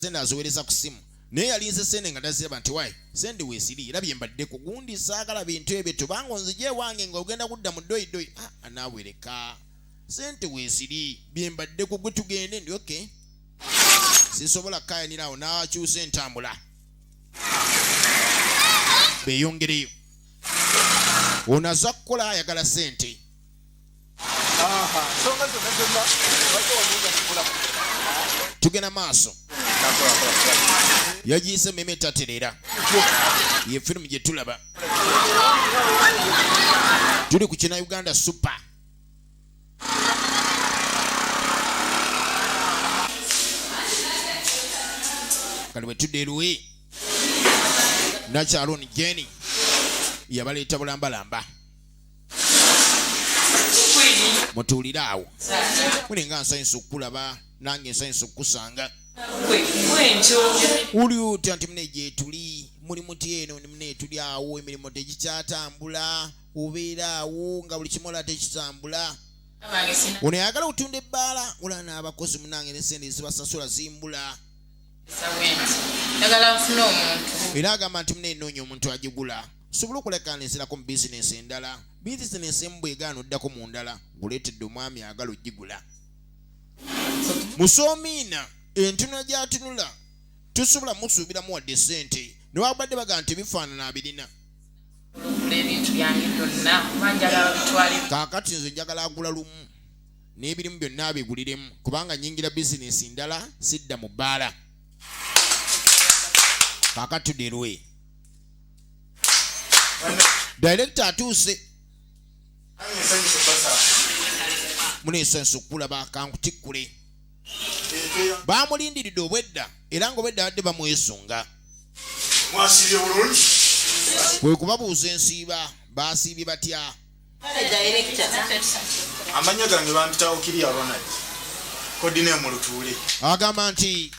sente aziweereza ku ssimu naye yalinze sente nga taziraba nti wayi sente weesiri era bye mbadde ku gundi saagala bintu ebyo tubanga onzije ewange nga ogenda kudda mu ddoyidoyi anaawereka sente weesiri bye mbadde ku gwe tugende ndi okay sisobola kayanirawo n'akyusa entambula beeyongereyo ono aza kukola ayagala sente tugenda maaso yagiyise meme taterera ye firimu gye tulaba tuli ku kina Uganda Super kali bwe tudde eruwe Nakyaloni Jenny yabaleeta bulambalamba mutuulire awo mulinga nsanyusa okukulaba nange nsanyusa okukusanga uli otya nti mune gye tuli muli muti eno mune tuli awo emirimu tegikyatambula obeera awo nga buli kimu olaba tekitambula ono yagala otunda ebbaala olaba n'abakozi munange n'essente ezibasasula zimbula era agamba nti mune enoonya omuntu agigula sobola okulekaanizirako mu bizinesi endala bizinesi emu bwegaana oddako mu ndala nguleetedde omwami agala ogigula musoomiina entuna gy'atunula tusobola musuubiramu wadde sente newabadde bagamba nti bifaanana abirina kaakati nze njagala agula lumu n'ebirimu byonna abiguliremu kubanga nyingira bizinesi ndala sidda mu bbaala kaakati tuderwe Director atuuse muneesansa okulaba kankutikkule bamulindiridde obwedda era ng'obwedda badde bamwesunga bwe kubabuuza ensiiba baasiibye batya amanya gange bampitawo Kiriya Ronald kodine mu Lutuule agamba nti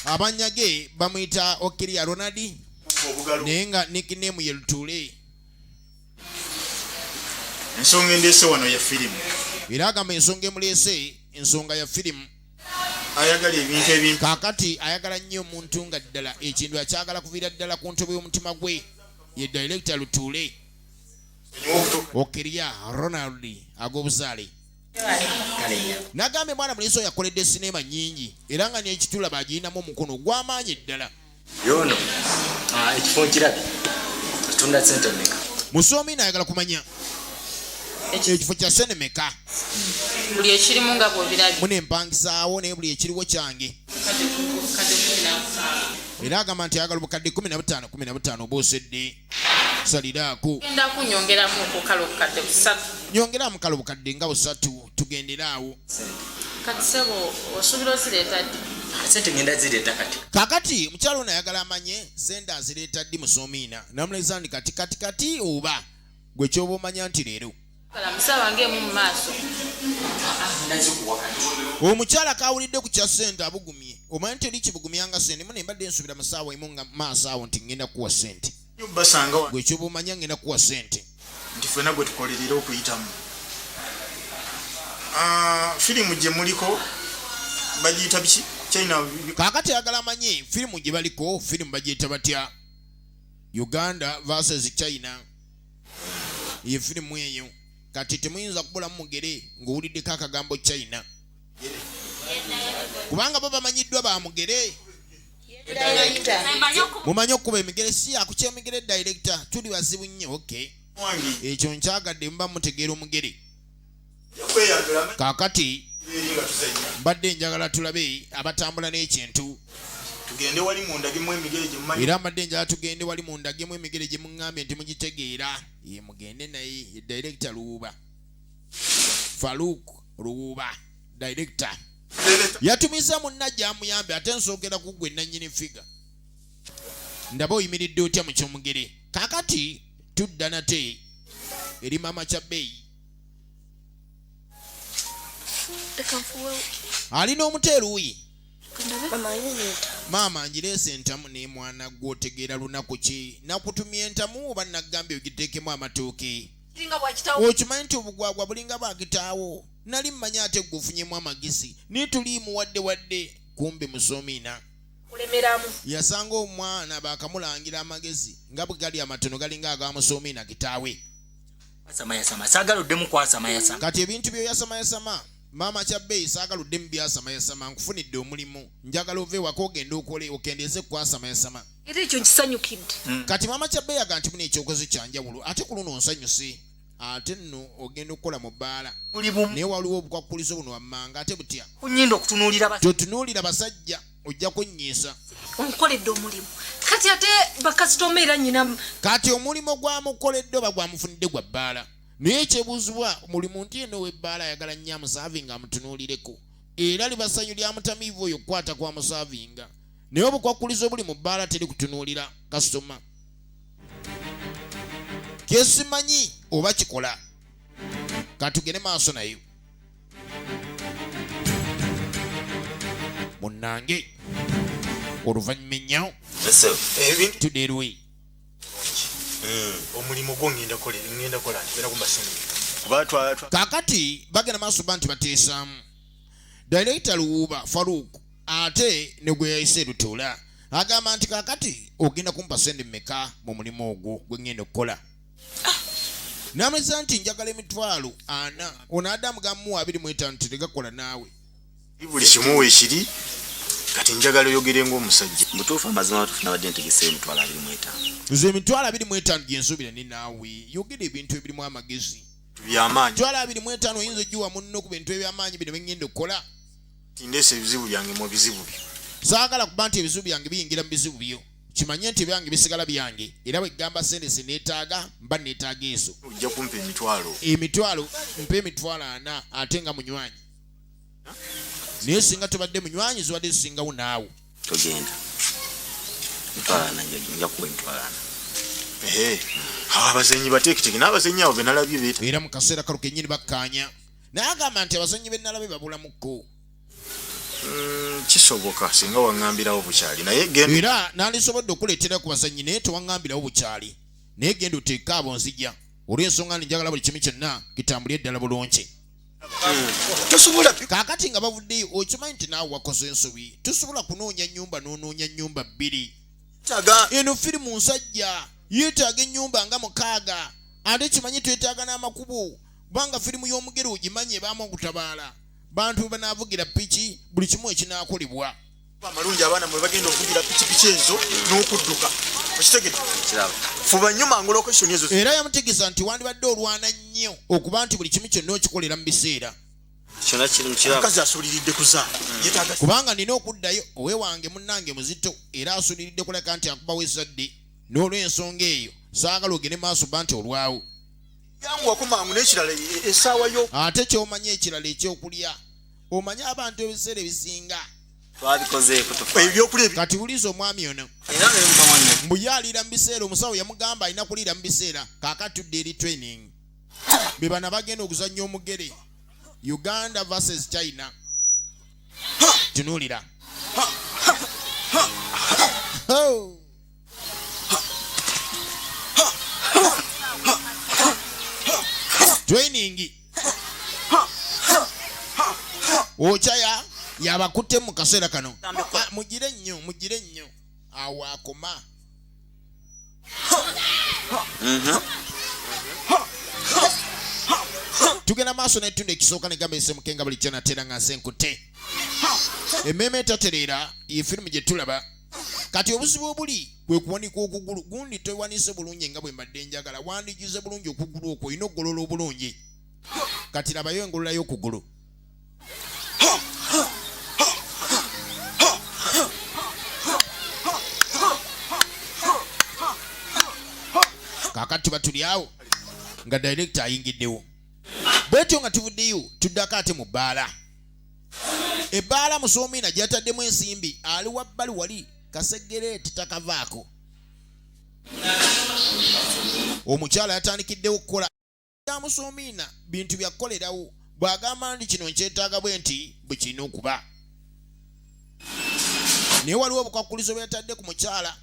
amanya ge bamuyita Kiriya Ronald naye nga nickname ye Lutuule ensonga endeese wano ya firimu era agamba ensonga emuleese ensonga ya firimu ayagala ebintu ebimpi kaakati ayagala nnyo omuntu nga ddala ekintu akyagala kuviira ddala ku ntobe y'omutima gwe ye Director Lutuule Kiriya Ronald ag'obuzaale nagambe mwana muliiso yakoledde sinema nnyingi era nga n'ekitulaba agirinamu omukono gw'amaanyi ddala yono ekifo kirabi atunda sente mmeka musoomi naayagala kumanya ekifo kya sente meka buli ekirimu nga bw'obirabye mune empangisaawo naye buli ekiriwo kyange era agamba nti ayagala obukadde 15 obwosedde saliraako genda kunyongeramu okukala obukadde 3 nyongeramu kale obukadde nga 3 tugenderaawo kati sebo osuubira ozireeta ddi sente ngenda zireeta kati kakati mukyalo ono ayagala amanye sente azireeta ddi musoomiina namuleza ndi kati oba gwe kyoba omanya nti leero kalamusa wange mu maaso omukyala kawulidde ku kya sente abugumye omanyi nti eri kibugumyanga sente mune mbadde nsuubira mu ssaawa emu nga maaso awo nti ngenda kuwa sente basanga gwe kyoba omanya ngenda kuwa sente nti ffena gwe tukolerera okuyitamu firimu gye muliko bagiyita biki China kaakati ayagala amanye firimu gye baliko firimu bagiyita batya Uganda vs China ye firimu eyo kati temuyinza kubulamu mugere ng'owuliddeko akagambo China kubanga bo bamanyiddwa ba mugere mumanyi okuba emigere si akukyea emigere Director tuli bazibu nnyo okay ekyo nkyagadde muba mutegeera omugere kaakati mbadde njagala tulabe abatambula n'ekintu tugende wali mundagemu emigere gye mumanyi era mbadde njagala tugende wali mundagemu emigere gye muŋŋambye nti mugitegeera ye mugende naye ye Director Luwuba Farouk Luwuba Director yatumiza munna gy'amuyambe ate nsookera ku gwe nannyini figa ndaba oyimiridde otya mu kyomugere kaakati tudda nate eri Mama Kyabeyi alina omuteeruuyi maama njireese entamu ne mwana gw'otegeera lunaku ki nakutumya entamu oba nagambye ogiteekemu amatooke okimanyi nti obugwagwa bulinga bwagitaawo nali mmanya ate gweofunyemu amagisi nituliimu wadde kumbe musoomiina meramu. Yasanga omwana bakamulangira amagezi nga bwe gali amatono galinga agamusoomina kitaawe. Yasamayasama saagaludde kwasamayasama. Kati ebintu byo yasamayasama maama Kyabbeeyi saagaludde mu byasamayasama nkufunidde omulimu njagala ove waka ogende okendeeze kwasamayasama. Era ekyo nkisanyukidde. Kati maama Kyabbeeyi aga nti muna ekyokoze kyanjawulo ate ku luno onsanyuse ate nno ogenda okukola mu bbaala naye waliwo obukwakkulizo buno wammanga ate butya kunyindo okutunuulira totunuulira basajja ojja kunnyiisa onkoledde omulimu kati ate bakasitoma era nyina kati omulimu gwamukoledde oba gwamufunidde gwa bbaala naye ekyebuuzibwa mulimu nti eno w'ebbaala ayagala nnyo amusaavinga amutunuulireko era libasanyu lya mutamiivu oyo okukwata kwa musaavinga naye obukwakkulizo buli mu bbaala teri kutunuulira kasitoma kyesimanyi oba kikola katugende maaso nayo munnange oluvannyuma ennyo tuderwe omulimu gwo ngenda kola ntibera kumbasini kakati bagenda maaso bantu bateesaamu Director Luwuba Farouk ate ne gwe yayise Lutola agamba nti kakati ogenda kumpa sente mmeka mu mulimu ogwo gwe ngenda okukola namweza nti njagala emitwalo 40 ono Adamu gamuwa 25 tegakola naawe buli kimu weekiri kati njagala oyogere ng'omusajja mutuufu amazima tufuna badde ntegese emitwalo 25 nze emitwalo 25 gyensuubira ne naawe yogera ebintu ebirimu amagezi byamaanyi emitwalo 25 oyinza ojjuwa munno ku bintu ebyamaanyi bino bengenda okukola tindeesa ebizibu byange mu bizibu byo saagala kuba nti ebizibu byange biyingira mu bizibu byo kimanye nti byange bisigala byange era bwe gamba sente zineetaaga mba neetaaga ezo ojja kumpa emitwalo mpa emitwalo 40 ate nga munywanyi naye singa tobadde munywanyi zibadde zisingawo naawe togenda nja kuwa emitwalo 40 abazenyi bateekiteki n'abazenyi abo be nalabye beeta era mu kaseera kalo kennyini bakkaanya naye agamba nti abazenyi be nalabye babulamukko kisoboka singa waŋŋambirawo bukyali naye genda era nandisobodde okuleetera ku bazanyi naye tewaŋŋambirawo bukyali naye genda oteeka abo nzija olw'ensonga nti njagala buli kimu kyonna kitambulye eddala bulungi tosobola kaakati nga bavuddeyo okimanyi nti naawe wakoze ensobi tosobola kunoonya nnyumba n'onoonya nnyumba 2 eno firimu nsajja yeetaaga ennyumba nga 6 ate kimanyi twetaaga n'amakubo kubanga firimu y'omugere ogimanyi ebaamu okutabaala bantu banaavugira piki buli kimu ekinaakolebwa amalungi abaana mwe bagenda okuvugira pikipiki ezo n'okudduka okitegedde fuba nnyo mangu lokeshoni ezo era yamutegesa nti wandibadde olwana nnyo okuba nti buli kimu kyonna okikolera mu biseera omukazi asuuliridde kuzaala kubanga nina okuddayo owe wange munnange muzito era asuuliridde kuleka nti akubawo esadde n'olw'ensonga eyo saagala ogende maaso ba nti olwawo yanguwako mangu n'ekirala essaawa yo ate ky'omanyi ekirala ekyokulya omanyi abantu ebiseera ebisinga ebyokulya kati buliza omwami ono mbu yaliira mu biseera omusawo yamugamba alina kuliira mu biseera kaakatudde eri training be bana bagenda okuzannya omugere Uganda vs China tunuulira training ochaya yabakutte mu kaseera kano mugire nnyo awo akoma tugenda maaso n'etundu ekisooka ne gamba esemukenga buli kyanatera nga nsenkute emmeeme etatereera ye firimu gye tulaba kati obuzibu obuli bwe kuwanika okugulu gundi tewanise bulungi nga bwe mbadde njagala wandigize bulungi okugulu okwo olina okugolola obulungi kati labayo engolola y'okugulu kaakati batuli awo nga director ayingiddewo bwetyo nga tuvuddeyo tuddako ate mu bbaala ebbaala Musoomiina gyataddemu ensimbi ali wabbali wali kasegere tetakavaako omukyala yatandikiddewo okukola ya Musoomiina bintu byakukolerawo bw'agamba nti kino nkyetaaga bwe nti bwe kirina okuba naye waliwo obukwakkulizo bwetadde ku mukyala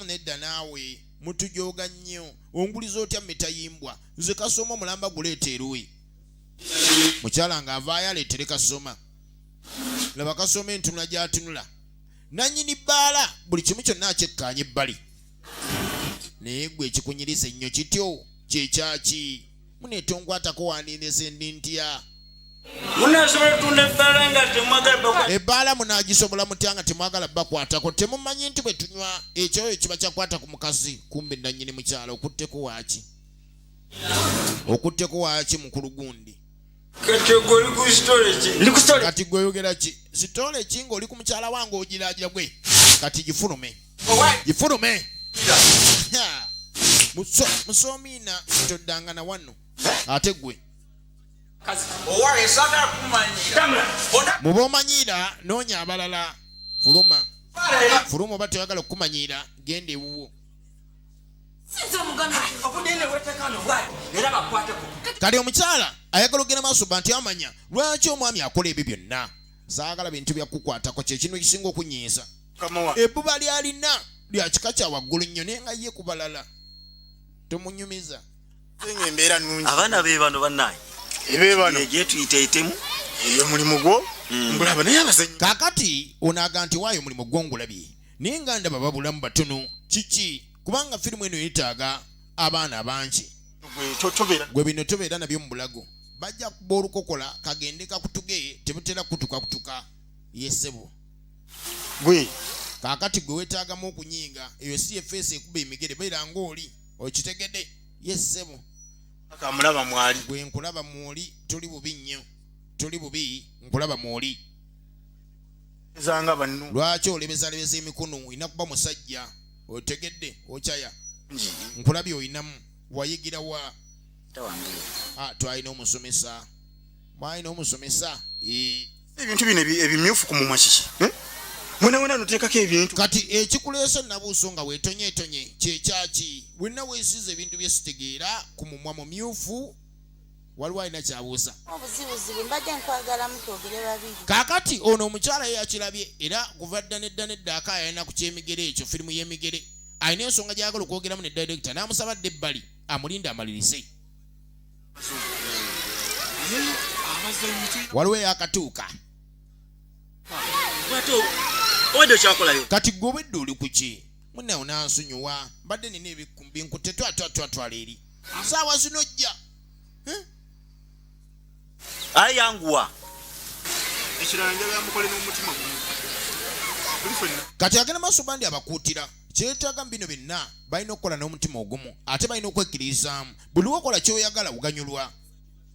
nedda naawe mutujooga nnyo onguliza otya mitayimbwa nze kasoma omulamba guleeta eruwe mukyala ng'avaayo aleetere kasoma laba kasoma entunula gy'atunula nanyini bbaala buli kimu kyonna akyekkaanya ebbali naye gwe ekikunyiriza ennyo kityo kyekyaki muneetonkwatako wandiinese ndi ntya ebbaala munaagisobola mutya nga temwagala bakwatako temumanyi nti bwe tunywa ekyoyo kiba kyakwata ku mukazi kumbe nanyini mukyala okutteko waaki mukulu gundi kati gweogera ki sitole ki ng'oli ku mukyala wange ogiraagira gwe kati gifulume musomiina toddanga na wano ate gwe muba omanyiira noonya abalala fuluma oba toyagala okukumanyiira genda ewuwo kati omukyala ayagala ogenda maaso nti amanya lwaki omwami akola ebyo byonna saagala bintu byakukwatako kyekintu ekisinga okunyiisa ebbuba lyalina lya kika kya waggulu nnyo naye nga ye ku balala tomunyumiza abaana be bano bannaye egyetuyiteitemu eyo mulimu gwo ngulaba naye abazanyi kaakati onaaga nti waayo omulimu gwongulabye naye nga ndaba babulamu batono kiki kubanga firimu eno yeetaaga abaana bangi gwe bino tobeera nabyo mu bulago bajja kuba olukokola kagende kakutuge tebutera kutuka yesebo gwe kaakati gwe weetaagamu okunyiiga eyo si efeesi ekuba emigere beera ng'oli okitegedde yesebo akamulaba mwali gwe nkulaba mwoli toli bubi nnyo toli bubi nkulaba mwoli zanga bannu lwaki olebezalebeza emikono olina kuba musajja otegedde okyaya nkulabye olinamu wayigira wa twalina omusomesa mwalina omusomesa ebintu bino ebimyufu ku mumwa kiki mwena noteekako ebintu kati ekikuleese nabuuso nga weetonyeetonye kyekyaki wenna weesiza ebintu byesitegeera ku mumwa mumyufu waliwo alina kyabuusa obuzibuzibu mbadde nkwagala mutwogere babiri kaakati ono omukyala ye yakirabye era kuva dda nedda akaayalina ku kyemigere ekyo firimu y'emigere alina ensonga gyagala okwogeramu ne director n'amusaba dde ebbali amulinde amalirize waliwo eyakatuuka obadde okyakolayo kati gwe obedde oli ku ki munawo nansonyiwa mbadde nina ebinkutte twatwala eri saawa zino ojja aye yanguwa ekirala njagala mukole n'omutima gumu kati agenda maaso bandi abakuutira kyetaaga bino byonna balina okukola n'omutima ogumu ate balina okwekkiririzaamu buli wakola kyoyagala uganyulwa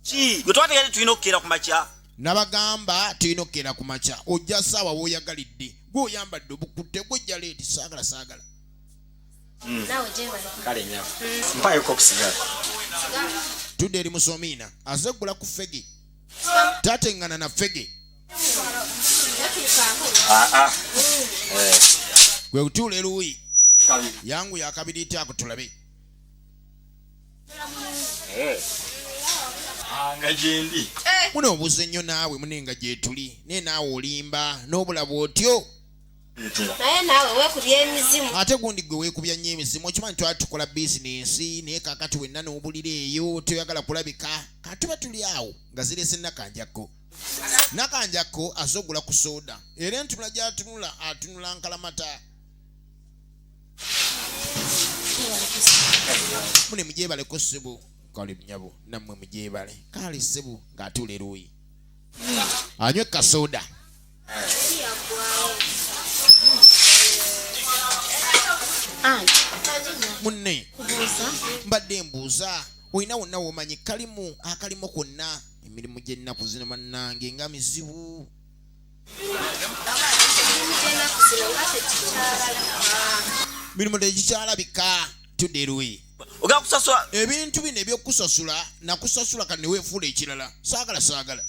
ki gwe twategere tulina okukeera ku makya nabagamba tulina okukeera ku makya ojja saawa wooyagalidde gwe oyambadde obukutte gwejja leeti saagala nawe gyebale kale nya mpayeko okusigala tudde eri musomiina azeggula ku fege tateŋŋana na fege gwe kutuula eruuyi yangu yakabiri tyako tulabe nga gyendi muneobuuza ennyo naawe munenga gyetuli naye naawe olimba n'obulaba otyo naye naawe weekubya emizimu ate gundi gwe weekubya nnyo emizimu okimanyi twali tukola bizinensi naye kaakati wenna n'obulira eyo toyagala kulabika katuba tuli awo nga zirese nakanjakko asogola ku sooda era entunula gy'atunula atunula nkalamata mune mujebaleko ssebo kale nyabo nammwe mujeebale kale ssebo ng'atuula eruuyi anywe kasoda munne mbadde mbuuza olina wonna womanyi kalimu akalimu konna emirimu gy'ennaku zino mannange nga mizibu mirimu tegikyalabika tudde eruuyi ogala kusasula ebintu bino ebyokusasula nakusasula kati neweefuula ekirala saagala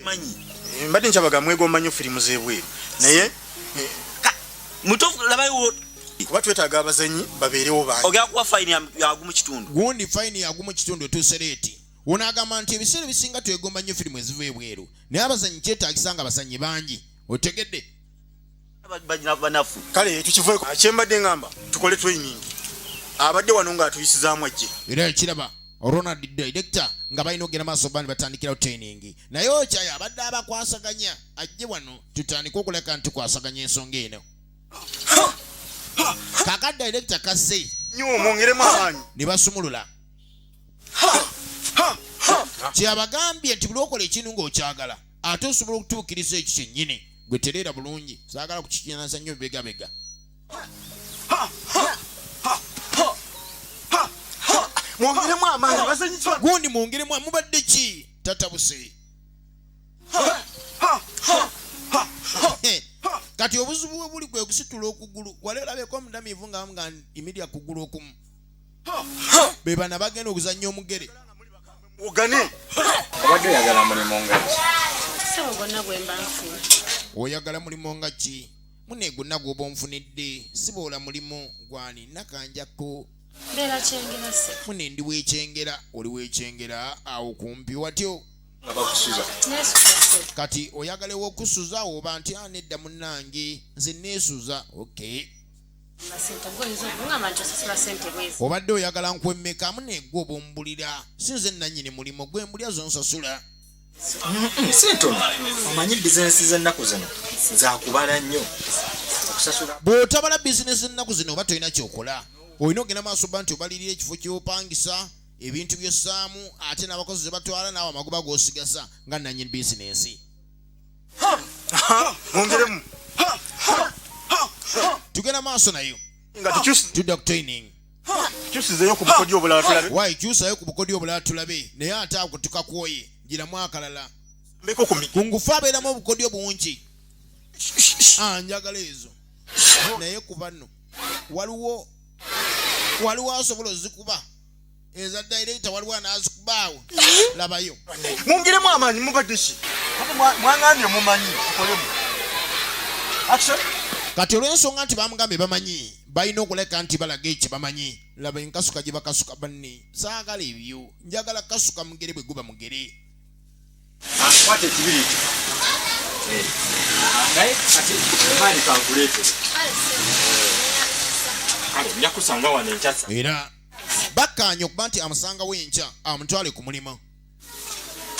manyi mbadde nkyabaga mwegomba nnyo firimu z'ebweru naye mutofu labayo kuba twetaaga abazanyi babeerewo bangi ogala kuwa fayini yagumu kitundu gundi fayini yagumu kitundu etuuse leeti wonaagamba nti ebiseera ebisinga twegomba nnyo firimu eziva ebweru naye abazanyi kyetaagisa nga abazanyi bangi otegedde banafu kale tukivueko kyembadde ngamba tukole training abadde wano ng'atuyisizaamu ajje era ekiraba Ronald director nga balina okugenda maaso bandi batandikirawo training naye okyayo abadde abakwasaganya ajje wano tutandike okuleka nti tukwasaganya ensonga eno kaka director kasse nnyo mwongeremu amaanyi ne basumulula kyabagambye nti buli okola ekintu ng'okyagala ate osobola okutuukiriza ekyo kyennyini gwe tereera bulungi saagala kukikinanaza nnyo bibegabega mwongeremu amaanyi bazanyi kiba gundi mwongeremu mubadde ki tatabuse kati obuzibu bwe buli kwe kusitula okugulu wali olabeko omudamiivu nga bamuga imirya kugulu okumu be bana bagenda okuzannya omugere ogane obadde oyagala mulimu nga ki sebo gonna gwe mba nfunye oyagala mulimu nga ki mune gwonna gw'oba onfunidde siboola mulimu gwani nakanjako mbeera kyengera se mune ndi weekyengera oli weekyengera awo kumpi watyo nga bakusuza neesuza se kati oyagala ew'okusuza oba nti nedda munnange nze neesuza okay basente goyinza okungamba nti osasula sente bwezi obadde oyagala nkwemmeka munegwe oba ombulira sinze nannyini mulimu gwe mbulya zonsasula si ntono omanyi bizinesi z'ennaku zino zakubala nnyo okusasula bw'otabala bizinesi ennaku zino oba tolina kyokola olina ogenda maaso ba nti obalirira ekifo ky'opangisa ebintu by'ossaamu ate n'abakozi ze batwala naawe amagoba g'osigasa nga nannyini bizinesi mwongeremu tugenda maaso nayo nga tukyusi tudda ku training tukyusizeyo ku bukodyo obulala tulabe wayi kyusayo ku bukodyo obulala tulabe naye ate ako tukakwoye giramu akalala mbeko ku ku ngufu abeeramu obukodyo bungi njagala ezo naye ku bano waliwo asobola ozikuba eza director waliwo anaazikubaawo labayo mwongeremu amaanyi mubadde ki mwangambye mumanyi tukolemu action kati olw'ensonga nti bamugambye bamanyi balina okuleka nti balaga ekyo bamanyi laba enkasuka gye bakasuka banne saagala ebyo njagala kasuka mugere bwe guba mugere kwata ekibiri ekyo naye kati emaanyi kankuleete kale njakusanga wano enkyasa era bakkaanya okuba nti amusangawo enkya amutwale ku mulimu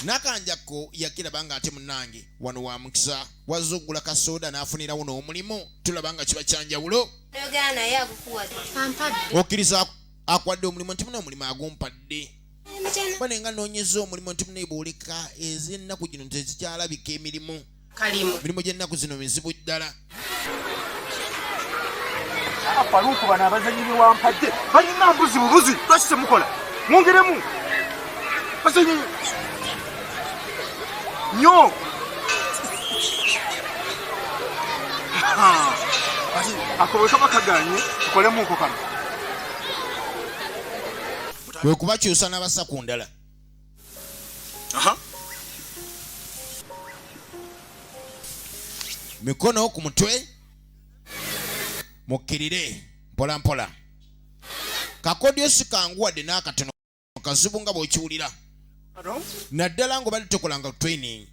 nakanjako yakiraba nga ate munnange wano wa mukisa wazza okugula kasooda n'afunirawo n'omulimu tulaba nga kiba kyanjawulo oyogera naye agukuwadde ampadde okkiriza akwadde omulimu nti muna omulimu agumpadde bane nga noonyeza omulimu nti muna eboleka ez'ennaku gino tezikyalabika emirimu kalimu gy'ennaku zino mizibu ddala faluuku bano abazanyi bewampadde balina mbuzi bubuzi lwaki temukola mwongeremu bazanyi nnyo akobe kaba kaganye tukolemuko kano kwe kubakyusa n'abassa ku ndala mikono ku mutwe mukkirire mpola mpola kakodyo si kangu wadde n'akatono kazibu nga bw'okiwulira naddala ng'obadde tokolanga training